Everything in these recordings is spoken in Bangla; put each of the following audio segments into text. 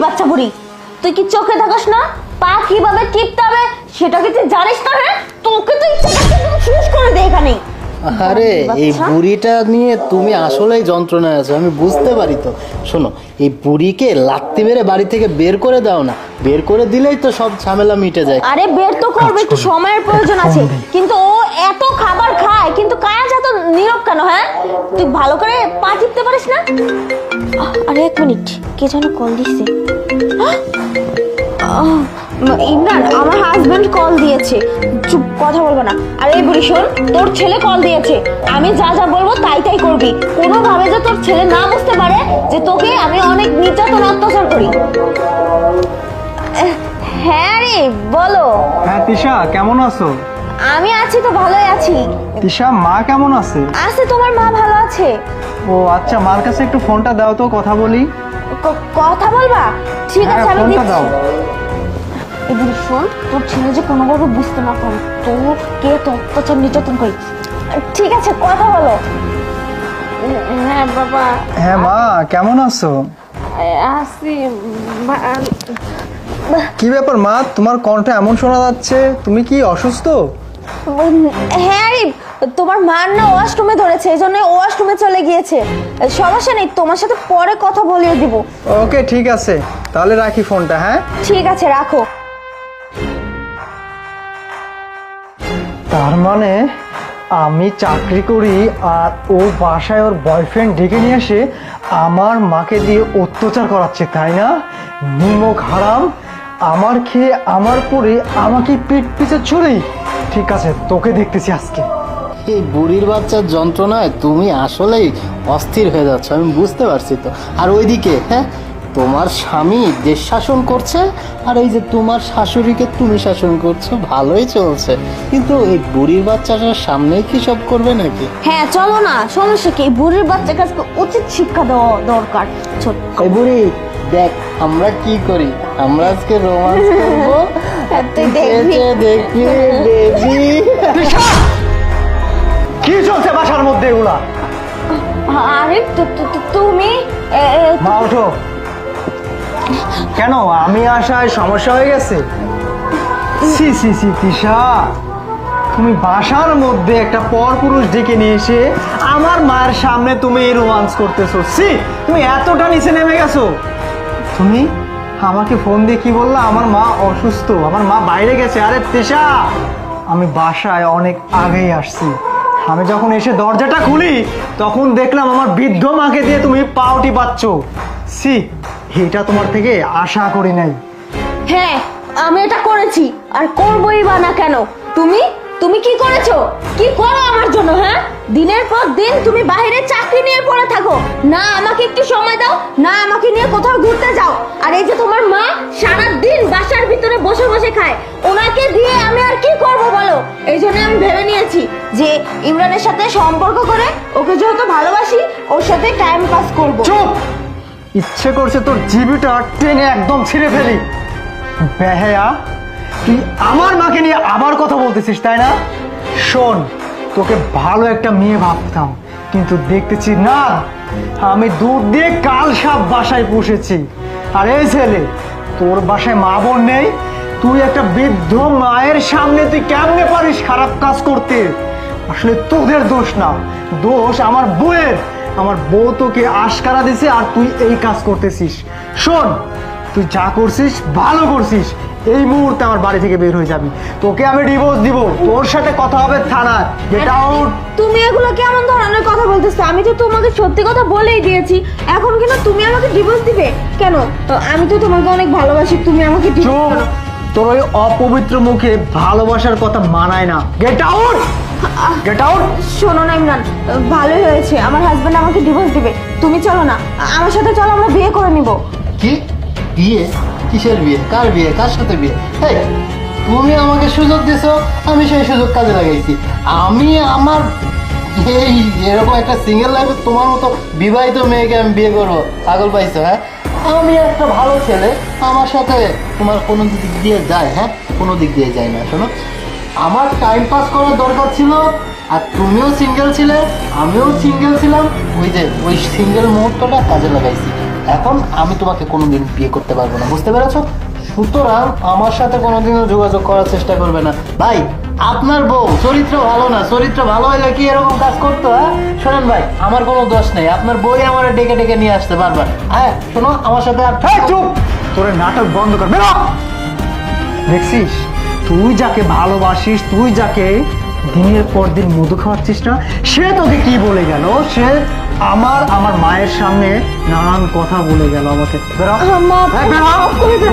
বাচ্চা বুড়ি, তুই কি চোখে থাকস না? পা কিভাবে টিপতে হবে সেটা কি তুই জানিস না? হ্যাঁ, তোকে তুই শেষ করে দে এখানে। আরে এই বুড়িটা নিয়ে তুমি আসলেই যন্ত্রণায় আছো, আমি বুঝতে পারি তো। শোনো, এই বুড়িকে লাত্তি মেরে বাড়ি থেকে বের করে দাও না, বের করে দিলেই তো সব ঝামেলা মিটে যায়। আরে বের তো করবে, একটু সময়ের প্রয়োজন আছে, কিন্তু ও এত খাবার খায় কিন্তু কাজ এত নীরব কেন? হ্যাঁ, তুই ভালো করে পা টিপতে পারিস না? আরে এক মিনিট, কে যেন কল দিচ্ছে। ইমরান, আমার হাজবেন্ড কল দিয়েছে। চুপ, কথা বলবো না। আরে এই বুড়ি শোন, তোর ছেলে কল দিয়েছে, আমি যা যা বলবো তাই তাই করবি। কোনোভাবে যে তোর ছেলে না বুঝতে পারে যে তোকে আমি অনেক নির্যাতন অত্যাচার করি। হ্যাঁ রে, বলো। হ্যাঁ তিশা, কেমন আছো? আমি আছি তো, ভালোই আছি। তিশা, মা কেমন আছে? আছে, তোমার মা ভালো আছে? ও আচ্ছা, মার কাছে একটু ফোনটা দাও তো, কথা বলি। কথা বলবা? ঠিক আছে, আমি ফোনটা দাও। এবার শোন, তোর ছেলে যে কোনোভাবে বুঝতে না পারে তোকে তো অত্যাচার নির্যাতন করি। ঠিক আছে, কথা বলো। হ্যাঁ বাবা। হ্যাঁ মা, কেমন আছো? আছি। কি ব্যাপার মা, তোমার কণ্ঠ এমন শোনা যাচ্ছে, তুমি কি অসুস্থ? হ্যাঁ রে, তোমার মার না ওয়াশরুমে ধরেছে, এই জন্য ওয়াশরুমে চলে গিয়েছে। সমস্যা নেই, তোমার সাথে পরে কথা বলিয়ে দিব। ওকে ঠিক আছে, তাহলে রাখি ফোনটা। হ্যাঁ ঠিক আছে, রাখো। তার মানে আমি চাকরি করি আর ও বাসায় ওর বয়ফ্রেন্ড ডেকে নিয়ে এসে আমার মাকে দিয়ে অত্যাচার করাচ্ছে, তাই না? নিমক হারাম, আমার খেয়ে আমার পরে আমাকে পিঠ পিছে ছুরি। ঠিক আছে, তোকে দেখতেছি আজকে। এই বুড়ির বাচ্চার যন্ত্রণায় তুমি আসলেই অস্থির হয়ে যাচ্ছ, আমি বুঝতে পারছি তো। আর ওইদিকে হ্যাঁ, তোমার স্বামী দেশ শাসন করছে আর এই যে তোমার শাশুড়িকে তুমি শাসন করছো, ভালোই চলছে। কিন্তু এই বুড়ির বাচ্চাটার সামনে কি সব করবে নাকি? হ্যাঁ চলো না, সমস্যা কি? বুড়ির বাচ্চাকে আজকে উচিত শিক্ষা দেওয়া দরকার। ছোট এই বুড়ি দেখ আমরা কি করি, আমরা আজকে রোমান্স করবো। তুই দেখবি। দেখবি বেবি। কি চলছে বাসার মধ্যে এগুলা? আরে তুমি মা ওঠো। কেন, আমি আসায় সমস্যা হয়ে গেছে? সি সি সি তিশা, তুমি বাসার মধ্যে একটা পরপুরুষ ডেকে নিয়ে এসে আমার মায়ের সামনে তুমি রোমান্স করতেছো। সি, তুমি এতটা নিচে নেমে গেছো। তুমি আমাকে ফোন দিয়ে কি বললা? আমার মা অসুস্থ, আমার মা বাইরে গেছে। আরে তিশা, আমি বাসায় অনেক আগেই আসছি। আমি যখন এসে দরজাটা খুলি তখন দেখলাম আমার বৃদ্ধ মাকে দিয়ে তুমি পাউটি পাচ্ছ। সি, এটা তোমার থেকে আশা করি নাই। হ্যাঁ, আমি এটা করেছি আর করবোই বা না কেন? তুমি তুমি কি করেছো? কি করো আমার জন্য? হ্যাঁ, দিনের পর দিন তুমি বাইরে চাকরি নিয়ে পড়ে থাকো, না আমাকে একটু সময় দাও, না আমাকে নিয়ে কোথাও ঘুরতে যাও। আর এই যে তোমার মা সারা দিন বাসার ভিতরে বসে বসে খায়, ওনাকে দিয়ে আমি আর কি করব বলো? এই জন্য আমি ভেবে নিয়েছি যে ইমরানের সাথে সম্পর্ক করে ওকে যেহেতু ভালোবাসি, ওর সাথে টাইম পাস করব। চুপ! ইচ্ছে করছে তোর জিবিটা টেনে একদম ছিঁড়ে ফেলি। বেহায়া, তুই আমার মাকে নিয়ে আবার কথা বলতেছিস তাই না? শোন, তোকে ভালো একটা মেয়ে ভাবতাম, কিন্তু দেখতেছি না, আমি দুধ দিয়ে কাল সাপ বাসায় পুষেছি। আর এই ছেলে, তোর বাসায় মা বোন নেই, তুই একটা বৃদ্ধ মায়ের সামনে তুই কেমনে পারিস খারাপ কাজ করতে? আসলে তোদের দোষ না, দোষ আমার বউয়ের। আমার বউ তোকে আশকারা দিছে আর তুই এই কাজ করতেছিস। শোন, তুই যা করছিস ভালো করছিস, এই মুহূর্তে আমার বাড়ি থেকে বের হয়ে যাবি, তোকে আমি ডিভোর্স দিব, তোর সাথে কথা হবে থানায়। Get out. তুমি এগুলো কেমন ধরনের কথা বলতেছো? আমি তো তোমাকে সত্যি কথা বলেই দিয়েছি, এখন কিন্তু তুমি আমাকে ডিভোর্স দিবে কেন? আমি তো তোমাকে অনেক ভালোবাসি, তুমি আমাকে ডিভোর্স চুপ! করো। তোর ওই অপবিত্র মুখে ভালোবাসার কথা মানায় না। Get out, get out. শোনো না ইমরান, ভালোই হয়েছে, আমার হাজবেন্ড আমাকে ডিভোর্স দিবে। তুমি চলো না, আমার সাথে চলো, আমরা বিয়ে করে নিব। কি বিয়ে? কিসের বিয়ে? কার বিয়ে? কার সাথে বিয়ে? এই তুমি আমাকে সুযোগ দিছো, আমি সেই সুযোগ কাজে লাগাইছি। আমি আমার এই এরকম একটা সিঙ্গেল লাইফে তোমার মতো বিবাহিত মেয়েকে আমি বিয়ে করবো? পাগল পাইছো? হ্যাঁ, আমি একটা ভালো ছেলে, আমার সাথে তোমার কোনো দিক দিয়ে যায়? হ্যাঁ, কোনো দিক দিয়ে যায় না। শোনো, আমার টাইম পাস করার দরকার ছিল, আর তুমিও সিঙ্গেল ছিলে, আমিও সিঙ্গেল ছিলাম, ওই যে ওই সিঙ্গেল মুহূর্তটা কাজে লাগাইছি। এখন আমি তোমাকে কোনোদিন বিয়ে করতে পারবো না, বুঝতে পেরেছো? সুতরাং আমার সাথে কোনোদিনও যোগাযোগ করার চেষ্টা করবে না। ভাই, আপনার বউ চরিত্র ভালো না, চরিত্র ভালো হলে কি এরকম কাজ করতো? হ্যাঁ শোনেন ভাই, আমার কোনো দোষ নেই, আপনার বই আমার ডেকে ডেকে নিয়ে আসতে পারবার। হ্যাঁ শোনো, আমার সাথে আর এই চুপ, তোর এই নাটক বন্ধ কর, বেরো। দেখছিস, তুই যাকে ভালোবাসিস, তুই যাকে দিনের পর দিন মধু খাওয়াচ্ছিস না, সে তোকে কি বলে গেল? সে আমার মায়ের সামনে নানান কথা বলে গেল আমাকে। বেরো, মা, এই বেরো।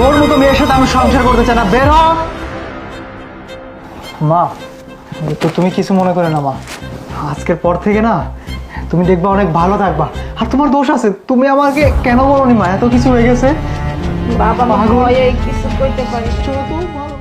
তোর মতো মেয়ের সাথে আমি সংসার করতে চাই না, বেরো। মা, তো তুমি কিছু মনে করে না মা, আজকের পর থেকে না তুমি দেখবা অনেক ভালো থাকবা। আর তোমার দোষ আছে, তুমি আমাকে কেন বলোনি মা? এত কিছু হয়ে গেছে। বাবা পাগল। ভয়ে কিছু কইতে পারি। চলো তো, ভালো।